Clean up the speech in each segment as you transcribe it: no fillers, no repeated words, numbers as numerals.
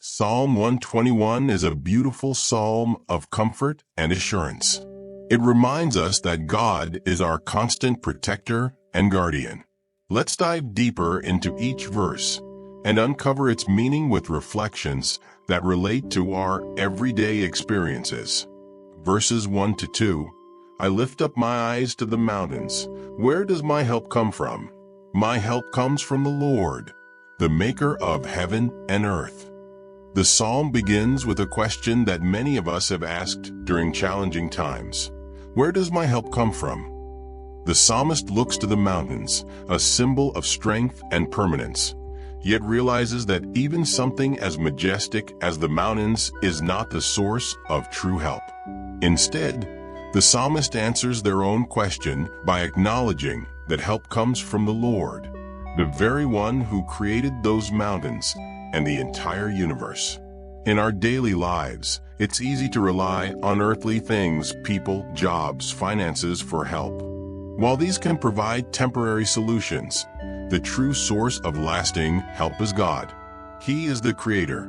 Psalm 121 is a beautiful psalm of comfort and assurance. It reminds us that God is our constant protector and guardian. Let's dive deeper into each verse and uncover its meaning with reflections that relate to our everyday experiences. Verses 1 to 2, I lift up my eyes to the mountains. Where does my help come from? My help comes from the Lord, the maker of heaven and earth. The psalm begins with a question that many of us have asked during challenging times. Where does my help come from? The psalmist looks to the mountains, a symbol of strength and permanence, yet realizes that even something as majestic as the mountains is not the source of true help. Instead, the psalmist answers their own question by acknowledging that help comes from the Lord, the very one who created those mountains and the entire universe. In our daily lives, it's easy to rely on earthly things, people, jobs, finances for help. While these can provide temporary solutions, the true source of lasting help is God. He is the Creator,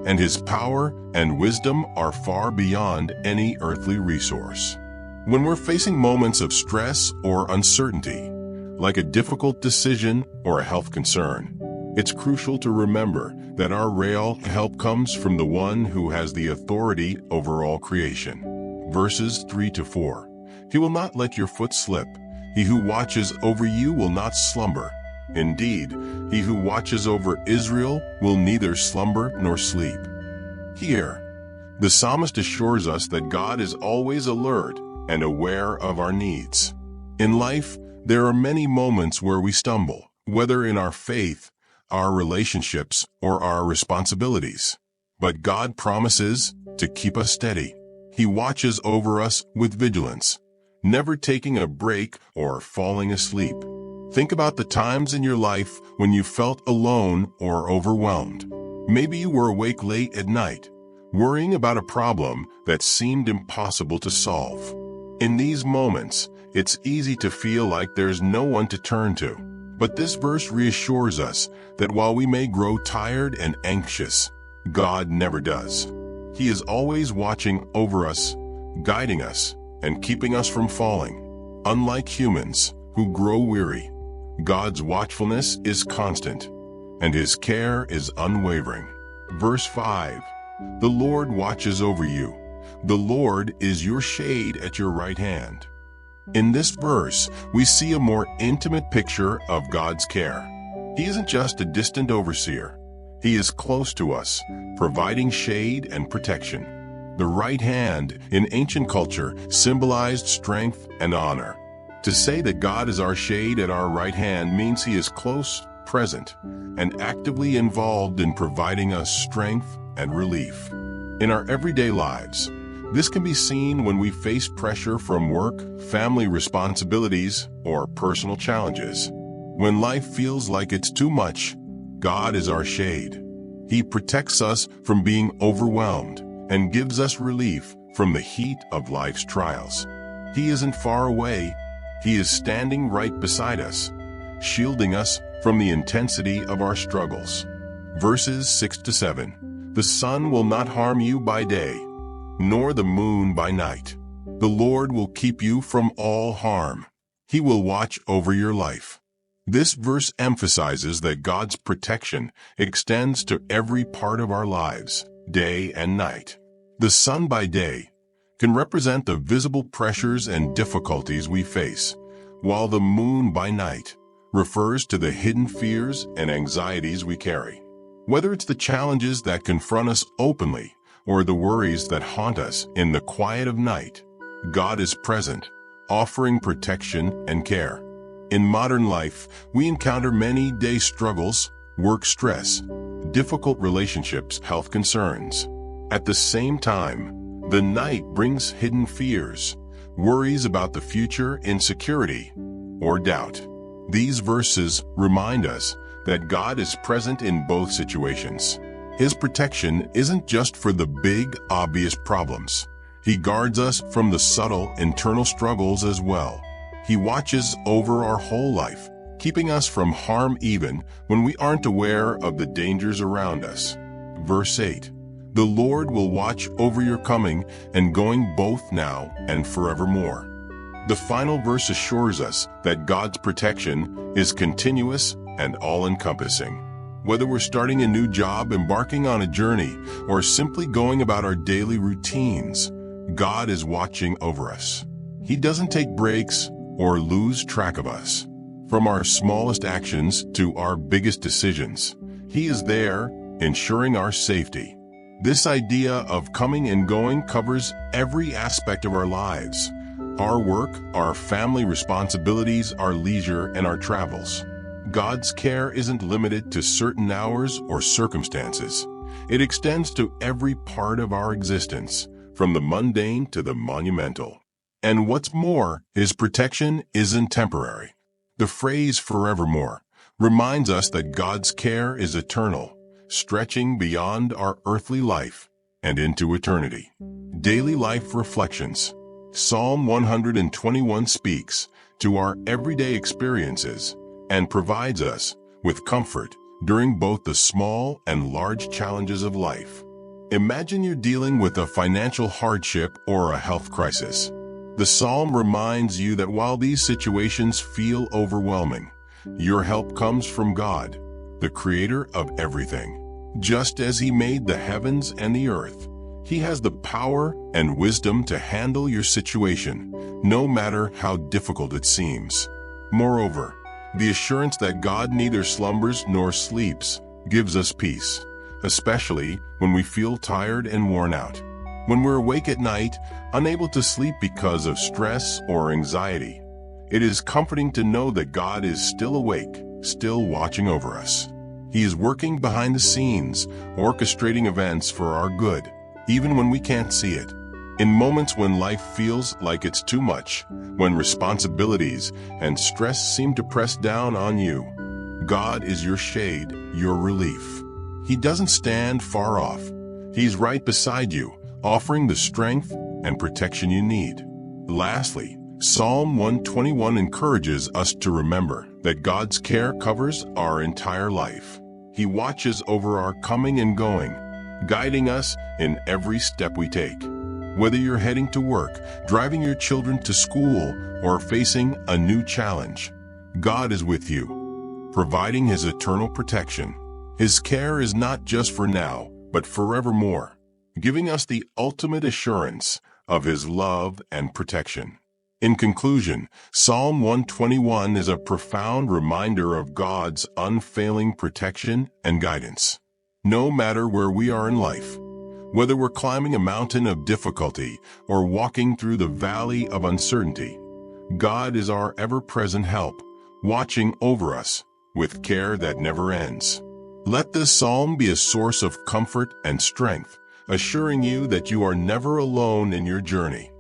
and His power and wisdom are far beyond any earthly resource. When we're facing moments of stress or uncertainty, like a difficult decision or a health concern, it's crucial to remember that our real help comes from the one who has the authority over all creation. Verses 3 to 4. He will not let your foot slip. He who watches over you will not slumber. Indeed, he who watches over Israel will neither slumber nor sleep. Here, the psalmist assures us that God is always alert and aware of our needs. In life, there are many moments where we stumble, whether in our faith, our relationships, or our responsibilities. But God promises to keep us steady. He watches over us with vigilance, never taking a break or falling asleep. Think about the times in your life when you felt alone or overwhelmed. Maybe you were awake late at night, worrying about a problem that seemed impossible to solve. In these moments, it's easy to feel like there's no one to turn to. But this verse reassures us that while we may grow tired and anxious, God never does. He is always watching over us, guiding us, and keeping us from falling. Unlike humans who grow weary, God's watchfulness is constant, and His care is unwavering. Verse 5, the Lord watches over you. The Lord is your shade at your right hand. In this verse, we see a more intimate picture of God's care. He isn't just a distant overseer. He is close to us, providing shade and protection. The right hand in ancient culture symbolized strength and honor. To say that God is our shade at our right hand means He is close, present, and actively involved in providing us strength and relief. In our everyday lives, this can be seen when we face pressure from work, family responsibilities, or personal challenges. When life feels like it's too much, God is our shade. He protects us from being overwhelmed and gives us relief from the heat of life's trials. He isn't far away. He is standing right beside us, shielding us from the intensity of our struggles. Verses 6 to 7. The sun will not harm you by day, nor the moon by night. The Lord will keep you from all harm. He will watch over your life. This verse emphasizes that God's protection extends to every part of our lives, day and night. The sun by day can represent the visible pressures and difficulties we face, while the moon by night refers to the hidden fears and anxieties we carry. Whether it's the challenges that confront us openly or the worries that haunt us in the quiet of night, God is present, offering protection and care. In modern life, we encounter many day struggles, work stress, difficult relationships, health concerns. At the same time, the night brings hidden fears, worries about the future, insecurity, or doubt. These verses remind us that God is present in both situations. His protection isn't just for the big, obvious problems. He guards us from the subtle, internal struggles as well. He watches over our whole life, keeping us from harm even when we aren't aware of the dangers around us. verse 8. The Lord will watch over your coming and going both now and forevermore. The final verse assures us that God's protection is continuous and all-encompassing. Whether we're starting a new job, embarking on a journey, or simply going about our daily routines, God is watching over us. He doesn't take breaks or lose track of us. From our smallest actions to our biggest decisions, He is there, ensuring our safety. This idea of coming and going covers every aspect of our lives: our work, our family responsibilities, our leisure, and our travels. God's care isn't limited to certain hours or circumstances. It extends to every part of our existence, from the mundane to the monumental. And what's more, His protection isn't temporary. The phrase forevermore reminds us that God's care is eternal, stretching beyond our earthly life and into eternity. Daily Life Reflections. Psalm 121 speaks to our everyday experiences and provides us with comfort during both the small and large challenges of life. Imagine you're dealing with a financial hardship or a health crisis. The psalm reminds you that while these situations feel overwhelming, your help comes from God, the creator of everything. Just as He made the heavens and the earth, He has the power and wisdom to handle your situation, no matter how difficult it seems. Moreover, the assurance that God neither slumbers nor sleeps gives us peace, especially when we feel tired and worn out. When we're awake at night, unable to sleep because of stress or anxiety, it is comforting to know that God is still awake, still watching over us. He is working behind the scenes, orchestrating events for our good, even when we can't see it. In moments when life feels like it's too much, when responsibilities and stress seem to press down on you, God is your shade, your relief. He doesn't stand far off. He's right beside you, offering the strength and protection you need. Lastly, Psalm 121 encourages us to remember that God's care covers our entire life. He watches over our coming and going, guiding us in every step we take. Whether you're heading to work, driving your children to school, or facing a new challenge, God is with you, providing His eternal protection. His care is not just for now, but forevermore, giving us the ultimate assurance of His love and protection. In conclusion, Psalm 121 is a profound reminder of God's unfailing protection and guidance. No matter where we are in life, whether we're climbing a mountain of difficulty or walking through the valley of uncertainty, God is our ever-present help, watching over us with care that never ends. Let this psalm be a source of comfort and strength, assuring you that you are never alone in your journey.